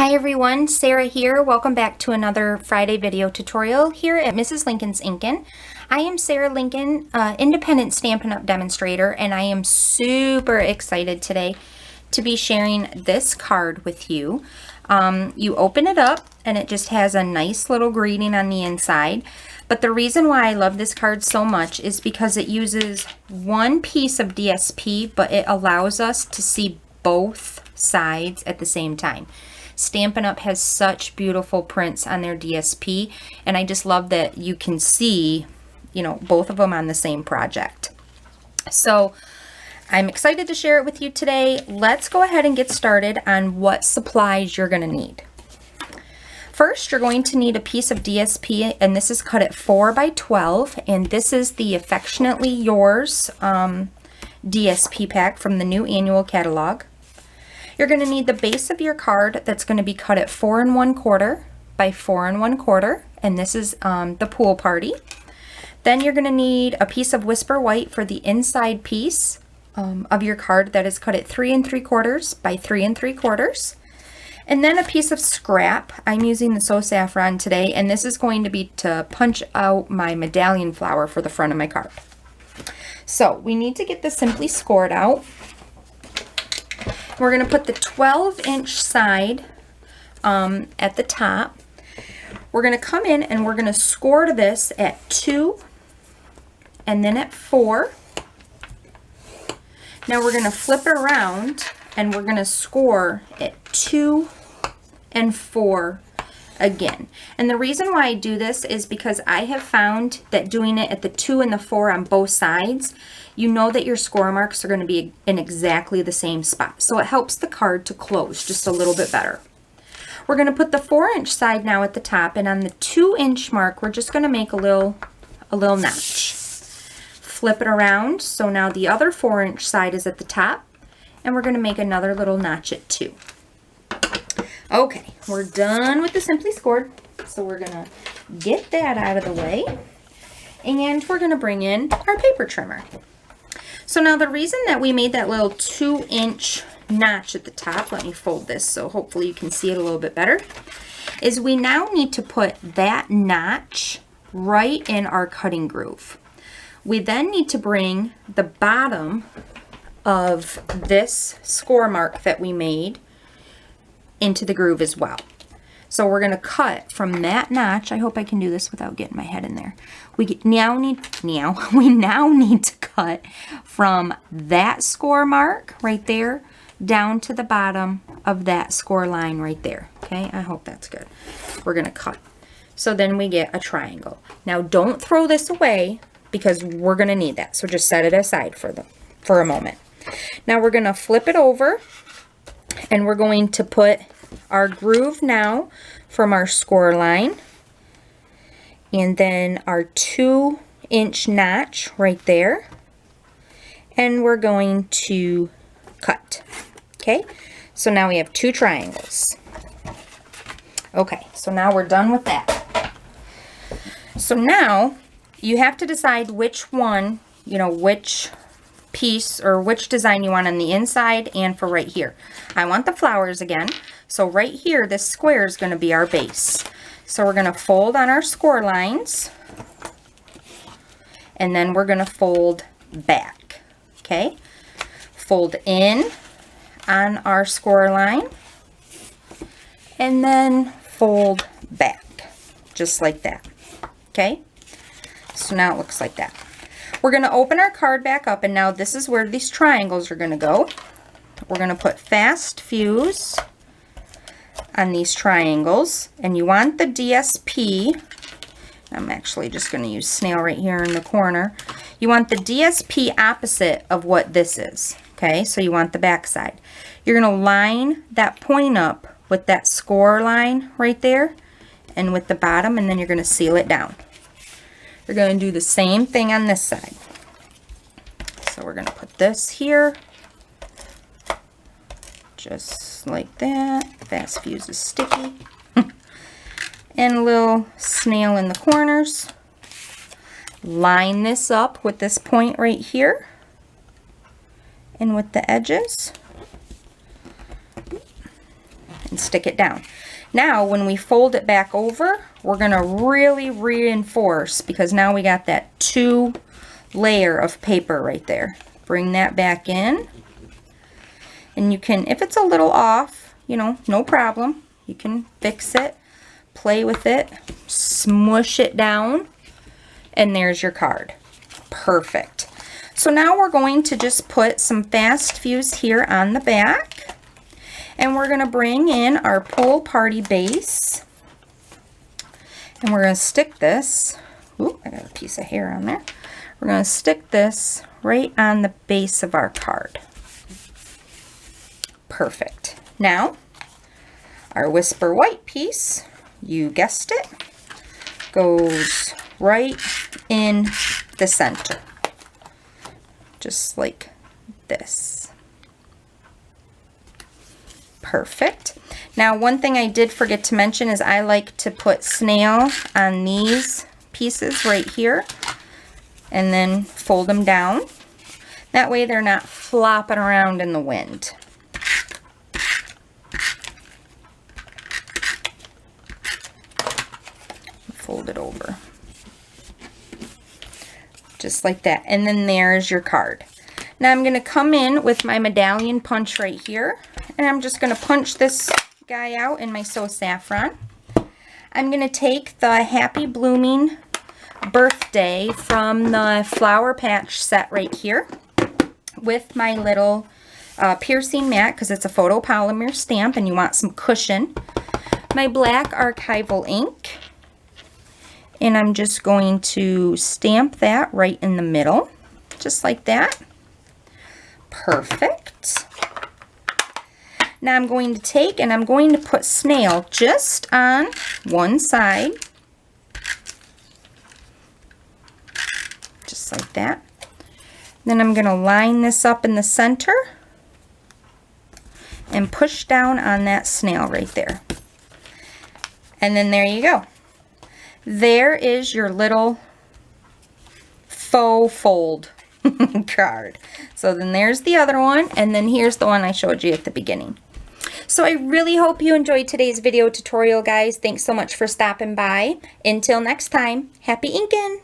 Hi everyone, Sarah here. Welcome back to another Friday video tutorial here at Mrs. Lincoln's Inkin. I am Sarah Lincoln, independent Stampin' Up! Demonstrator, and I am super excited today to be sharing this card with you. You open it up and it just has a nice little greeting on the inside. But the reason why I love this card so much is because it uses one piece of DSP, but it allows us to see both sides at the same time. Stampin' Up! Has such beautiful prints on their DSP, and I just love that you can see, both of them on the same project. So I'm excited to share it with you today. Let's go ahead and get started on what supplies you're going to need. First, you're going to need a piece of DSP, and this is cut at 4 by 12, and this is the Affectionately Yours DSP pack from the new annual catalog. You're going to need the base of your card that's going to be cut at 4 1/4 by 4 1/4, and this is the pool party. Then you're going to need a piece of Whisper White for the inside piece of your card that is cut at 3 3/4 by 3 3/4. And then a piece of scrap. I'm using the So Saffron today, and this is going to be to punch out my medallion flower for the front of my card. So we need to get this simply scored out. We're going to put the 12-inch side at the top. We're going to come in and we're going to score this at 2 and then at 4. Now we're going to flip it around and we're going to score at 2 and 4 again. And the reason why I do this is because I have found that doing it at the 2 and the 4 on both sides, you know that your score marks are going to be in exactly the same spot. So it helps the card to close just a little bit better. We're going to put the 4-inch side now at the top, and on the 2-inch mark, we're just going to make a little notch. Flip it around, so now the other 4-inch side is at the top, and we're going to make another little notch at 2. Okay, we're done with the Simply Scored, so we're going to get that out of the way, and we're going to bring in our paper trimmer. So now the reason that we made that little 2-inch notch at the top, let me fold this so hopefully you can see it a little bit better, is we now need to put that notch right in our cutting groove. We then need to bring the bottom of this score mark that we made into the groove as well. So we're going to cut from that notch. I hope I can do this without getting my head in there. We now need to cut from that score mark right there down to the bottom of that score line right there. Okay, I hope that's good. We're going to cut. So then we get a triangle. Now don't throw this away because we're going to need that. So just set it aside for a moment. Now we're going to flip it over and we're going to put our groove now from our score line, and then our 2-inch notch right there, and we're going to cut. Okay, so now we have 2 triangles. Okay, so now we're done with that. So now you have to decide which one, which piece or which design you want on the inside and for right here. I want the flowers again. So right here, this square is going to be our base. So we're going to fold on our score lines, and then we're going to fold back. Okay, fold in on our score line, and then fold back, just like that. Okay, so now it looks like that. We're going to open our card back up, and now this is where these triangles are going to go. We're going to put fast fuse on these triangles, and you want the DSP, I'm actually just going to use snail right here in the corner. You want the DSP opposite of what this is. Okay, so you want the back side. You're going to line that point up with that score line right there and with the bottom, and then you're going to seal it down. You're going to do the same thing on this side. So we're going to put this here, just like that. Fast fuse is sticky. And a little snail in the corners. Line this up with this point right here and with the edges. and stick it down. Now when we fold it back over, we're gonna really reinforce, because now we got that 2 layer of paper right there. Bring that back in, and you can, if it's a little off, you know, no problem. You can fix it, play with it, smush it down, and there's your card. Perfect. So now we're going to just put some fast fuse here on the back, and we're going to bring in our pool party base, and we're going to stick this, ooh, I got a piece of hair on there. We're going to stick this right on the base of our card. Perfect. Now, our Whisper White piece, you guessed it, goes right in the center. Just like this. Perfect. Now, one thing I did forget to mention is I like to put snail on these pieces right here and then fold them down. That way they're not flopping around in the wind. Fold it over. Just like that. And then there's your card. Now I'm going to come in with my medallion punch right here, and I'm just going to punch this guy out in my So Saffron. I'm going to take the Happy Blooming Birthday from the Flower Patch set right here with my little piercing mat, because it's a photopolymer stamp and you want some cushion. My black archival ink. And I'm just going to stamp that right in the middle, just like that. Perfect. Now I'm going to take and I'm going to put snail just on one side, just like that. Then I'm going to line this up in the center and push down on that snail right there. And then there you go. There is your little faux fold card. So then there's the other one, and then here's the one I showed you at the beginning. So I really hope you enjoyed today's video tutorial, guys. Thanks so much for stopping by. Until next time, happy inking!